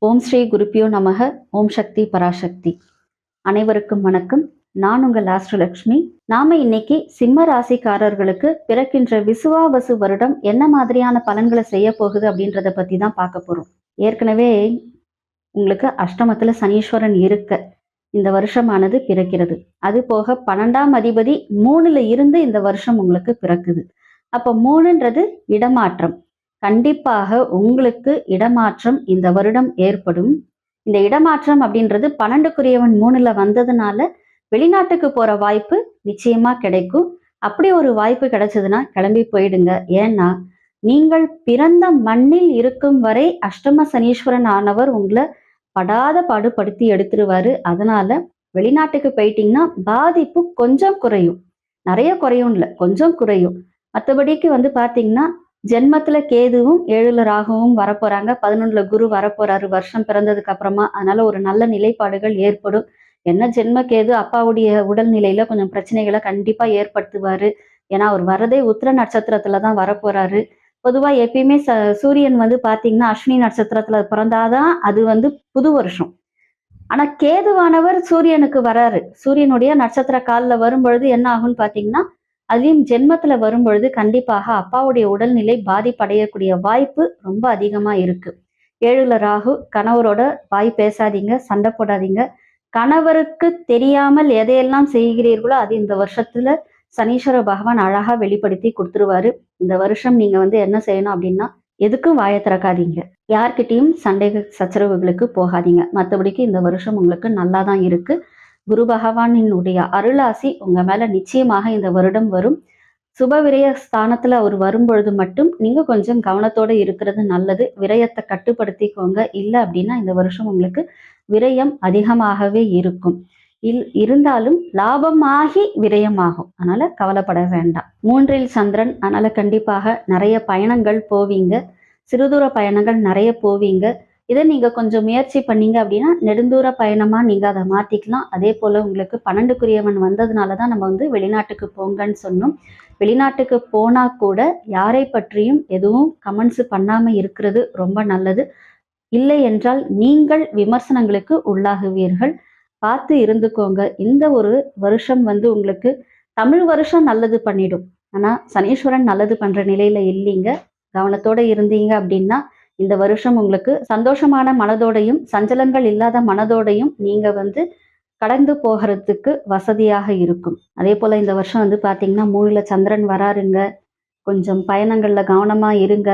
ஓம் ஸ்ரீ குருப்பியோ நமக. ஓம் சக்தி பராசக்தி. அனைவருக்கும் வணக்கம். நான் உங்கள் ஆஸ்ட்ரோலக்ஷ்மி. நாம இன்னைக்கு சிம்ம ராசிக்காரர்களுக்கு பிறக்கின்ற விசுவாவசு வருடம் என்ன மாதிரியான பலன்களை செய்ய போகுது அப்படின்றத பத்தி தான் பார்க்க போறோம். ஏற்கனவே உங்களுக்கு அஷ்டமத்துல சனீஸ்வரன் இருக்க இந்த வருஷமானது பிறக்கிறது. அது போக 12ஆம் அதிபதி 3ல இருந்து இந்த வருஷம் உங்களுக்கு பிறக்குது. அப்ப 3ன்றது இடமாற்றம். கண்டிப்பாக உங்களுக்கு இடமாற்றம் இந்த வருடம் ஏற்படும். இந்த இடமாற்றம் அப்படின்றது 12க்குரியவன் 3ல வந்ததுனால வெளிநாட்டுக்கு போற வாய்ப்பு நிச்சயமா கிடைக்கும். அப்படி ஒரு வாய்ப்பு கிடைச்சதுன்னா கிளம்பி போயிடுங்க. ஏன்னா நீங்கள் பிறந்த மண்ணில் இருக்கும் வரை அஷ்டம சனீஸ்வரன் ஆனவர் உங்களை படாத பாடுபடுத்தி எடுத்துருவாரு. அதனால வெளிநாட்டுக்கு போயிட்டீங்கன்னா பாதிப்பு கொஞ்சம் குறையும். நிறைய குறையும் இல்லை, கொஞ்சம் குறையும். மற்றபடிக்கு பாத்தீங்கன்னா ஜென்மத்துல கேதுவும் 7ல ராகுவும் வரப்போறாங்க. 11ல குரு வரப்போறாரு வருஷம் பிறந்ததுக்கு அப்புறமா. அதனால ஒரு நல்ல நிலைப்பாடுகள் ஏற்படும். என்ன ஜென்ம கேது அப்பாவுடைய உடல்நிலையில கொஞ்சம் பிரச்சனைகளை கண்டிப்பா ஏற்படுத்துவாரு. ஏன்னா அவர் வரதே உத்திர நட்சத்திரத்துலதான் வரப்போறாரு. பொதுவா எப்பயுமே சூரியன் பாத்தீங்கன்னா அஸ்வினி நட்சத்திரத்துல பிறந்தாதான் அது புது வருஷம். ஆனா கேதுவானவர் சூரியனுக்கு வராரு. சூரியனுடைய நட்சத்திர காலில் வரும்பொழுது என்ன ஆகும்னு பாத்தீங்கன்னா அதுலயும் ஜென்மத்துல வரும்பொழுது கண்டிப்பாக அப்பாவுடைய உடல்நிலை பாதிப்படையக்கூடிய வாய்ப்பு ரொம்ப அதிகமா இருக்கு. 7ல ராகு. கணவரோட வாய் பேசாதீங்க, சண்டை போடாதீங்க. கணவருக்கு தெரியாமல் எதையெல்லாம் செய்கிறீர்களோ அது இந்த வருஷத்துல சனீஸ்வர பகவான் அழகா வெளிப்படுத்தி கொடுத்துருவாரு. இந்த வருஷம் நீங்க என்ன செய்யணும் அப்படின்னா எதுக்கும் வாயை திறக்காதீங்க. யார்கிட்டையும் சண்டை சச்சரவுகளுக்கு போகாதீங்க. மற்றபடிக்கு இந்த வருஷம் உங்களுக்கு நல்லா தான் இருக்கு. குரு பகவானினுடைய அருளாசி உங்க மேல நிச்சயமாக இந்த வருடம் வரும். சுப விரய ஸ்தானத்துல அவர் வரும்பொழுது மட்டும் நீங்க கொஞ்சம் கவனத்தோட இருக்கிறது நல்லது. விரயத்தை கட்டுப்படுத்திக்கோங்க. இல்லை அப்படின்னா இந்த வருஷம் உங்களுக்கு விரயம் அதிகமாகவே இருக்கும். இருந்தாலும் லாபமாகி விரயமாகும். அதனால கவலைப்பட வேண்டாம். 3ல் சந்திரன். அதனால கண்டிப்பாக நிறைய பயணங்கள் போவீங்க. சிறுதூர பயணங்கள் நிறைய போவீங்க. இதை நீங்க கொஞ்சம் முயற்சி பண்ணீங்க அப்படின்னா நெடுந்தூர பயணமா நீங்க அதை மாத்திக்கலாம். அதே போல உங்களுக்கு 12க்குரியவன் வந்ததுனாலதான் நம்ம வெளிநாட்டுக்கு போங்கன்னு சொன்னோம். வெளிநாட்டுக்கு போனா கூட யாரை பற்றியும் எதுவும் கமெண்ட்ஸ் பண்ணாம இருக்கிறது ரொம்ப நல்லது. இல்லை என்றால் நீங்கள் விமர்சனங்களுக்கு உள்ளாகுவீர்கள். பார்த்து இருந்துக்கோங்க. இந்த ஒரு வருஷம் உங்களுக்கு தமிழ் வருஷம் நல்லது பண்ணிடும். ஆனா சனீஸ்வரன் நல்லது பண்ற நிலையில இல்லைங்க. கவனத்தோட இருந்தீங்க அப்படின்னா இந்த வருஷம் உங்களுக்கு சந்தோஷமான மனதோடையும் சஞ்சலங்கள் இல்லாத மனதோடையும் நீங்க கடந்து போகிறதுக்கு வசதியாக இருக்கும். அதே போல இந்த வருஷம் பாத்தீங்கன்னா 3ல சந்திரன் வராருங்க. கொஞ்சம் பயணங்கள்ல கவனமா இருங்க.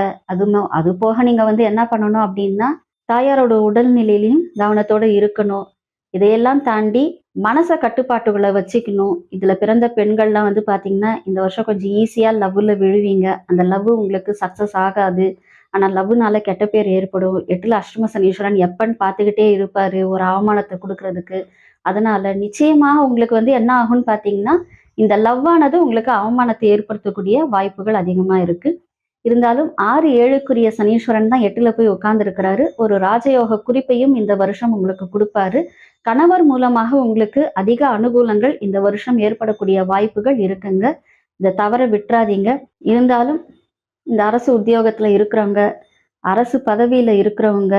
அது போக நீங்க என்ன பண்ணணும் அப்படின்னா தாயாரோட உடல்நிலையிலையும் கவனத்தோட இருக்கணும். இதையெல்லாம் தாண்டி மனசை கட்டுப்பாட்டுகளை வச்சுக்கணும். இதுல பிறந்த பெண்கள்லாம் பாத்தீங்கன்னா இந்த வருஷம் கொஞ்சம் ஈஸியா லவ்ல விழுவீங்க. அந்த லவ் உங்களுக்கு சக்சஸ் ஆகாது. ஆனா லவ்னால கெட்ட பேர் ஏற்படும். 8ல அஷ்டம சனீஸ்வரன் எப்பன்னு பார்த்துக்கிட்டே இருப்பாரு ஒரு அவமானத்தை கொடுக்கறதுக்கு. அதனால நிச்சயமாக உங்களுக்கு என்ன ஆகும்னு பாத்தீங்கன்னா இந்த லவ்வானது உங்களுக்கு அவமானத்தை ஏற்படுத்தக்கூடிய வாய்ப்புகள் அதிகமா இருக்கு. இருந்தாலும் 6, 7க்குரிய சனீஸ்வரன் தான் 8ல போய் உட்கார்ந்து இருக்கிறாரு. ஒரு ராஜயோக குறிப்பையும் இந்த வருஷம் உங்களுக்கு கொடுப்பாரு. கணவர் மூலமாக உங்களுக்கு அதிக அனுகூலங்கள் இந்த வருஷம் ஏற்படக்கூடிய வாய்ப்புகள் இருக்குங்க. இதை தவற விட்டுறாதீங்க. இருந்தாலும் இந்த அரசு உத்தியோகத்துல இருக்கிறவங்க, அரசு பதவியில இருக்கிறவங்க,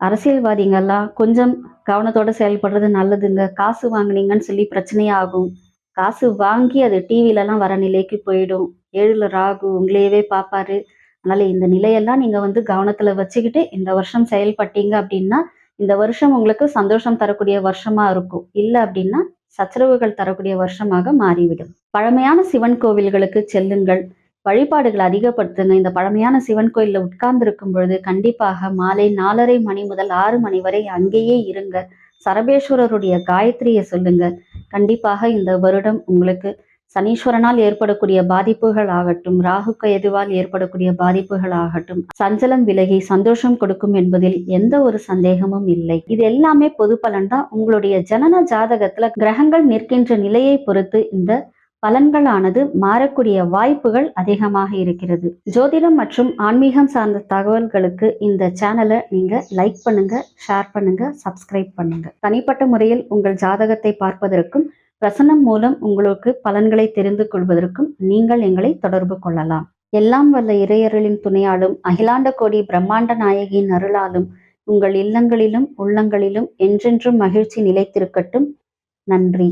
அரசியல்வாதிகள்லாம் கொஞ்சம் கவனத்தோட செயல்படுறது நல்லதுங்க. காசு வாங்குனீங்கன்னு சொல்லி பிரச்சனையாகும். காசு வாங்கி அது டிவிலலாம் வர நிலைக்கு போயிடும். 7ல ராகு உங்களையவே பார்ப்பாரு. அதனால இந்த நிலையெல்லாம் நீங்க கவனத்துல வச்சுக்கிட்டு இந்த வருஷம் செயல்பட்டீங்க அப்படின்னா இந்த வருஷம் உங்களுக்கு சந்தோஷம் தரக்கூடிய வருஷமா இருக்கும். இல்லை அப்படின்னா சச்சரவுகள் தரக்கூடிய வருஷமாக மாறிவிடும். பழமையான சிவன் கோவில்களுக்கு செல்லுங்கள். வழிபாடுகளை அதிகப்படுத்துங்க. இந்த பழமையான சிவன் கோயில்ல உட்கார்ந்து இருக்கும் பொழுது கண்டிப்பாக மாலை 4:30 மணி முதல் 6 மணி வரை அங்கேயே இருங்க. சரபேஸ்வரருடைய காயத்ரியை சொல்லுங்க. கண்டிப்பாக இந்த வருடம் உங்களுக்கு சனீஸ்வரனால் ஏற்படக்கூடிய பாதிப்புகள் ஆகட்டும், ராகு கேதுவால் ஏற்படக்கூடிய பாதிப்புகள் ஆகட்டும், சஞ்சலம் விலகி சந்தோஷம் கொடுக்கும் என்பதில் எந்த ஒரு சந்தேகமும் இல்லை. இது எல்லாமே பொது பலன் தான். உங்களுடைய ஜனன ஜாதகத்துல கிரகங்கள் நிற்கின்ற நிலையை பொறுத்து இந்த பலன்களானது மாறக்கூடிய வாய்ப்புகள் அதிகமாக இருக்கிறது. ஜோதிடம் மற்றும் ஆன்மீகம் சார்ந்த தகவல்களுக்கு இந்த சேனலை நீங்க லைக் பண்ணுங்க, ஷேர் பண்ணுங்க, சப்ஸ்கிரைப் பண்ணுங்க. தனிப்பட்ட முறையில் உங்கள் ஜாதகத்தை பார்ப்பதற்கும் பிரசன்னம் மூலம் உங்களுக்கு பலன்களை தெரிந்து கொள்வதற்கும் நீங்கள் எங்களை தொடர்பு கொள்ளலாம். எல்லாம் வல்ல இறையருளின் துணையாலும் அகிலாண்ட கோடி பிரம்மாண்ட நாயகியின் அருளாலும் உங்கள் இல்லங்களிலும் உள்ளங்களிலும் என்றென்றும் மகிழ்ச்சி நிலைத்திருக்கட்டும். நன்றி.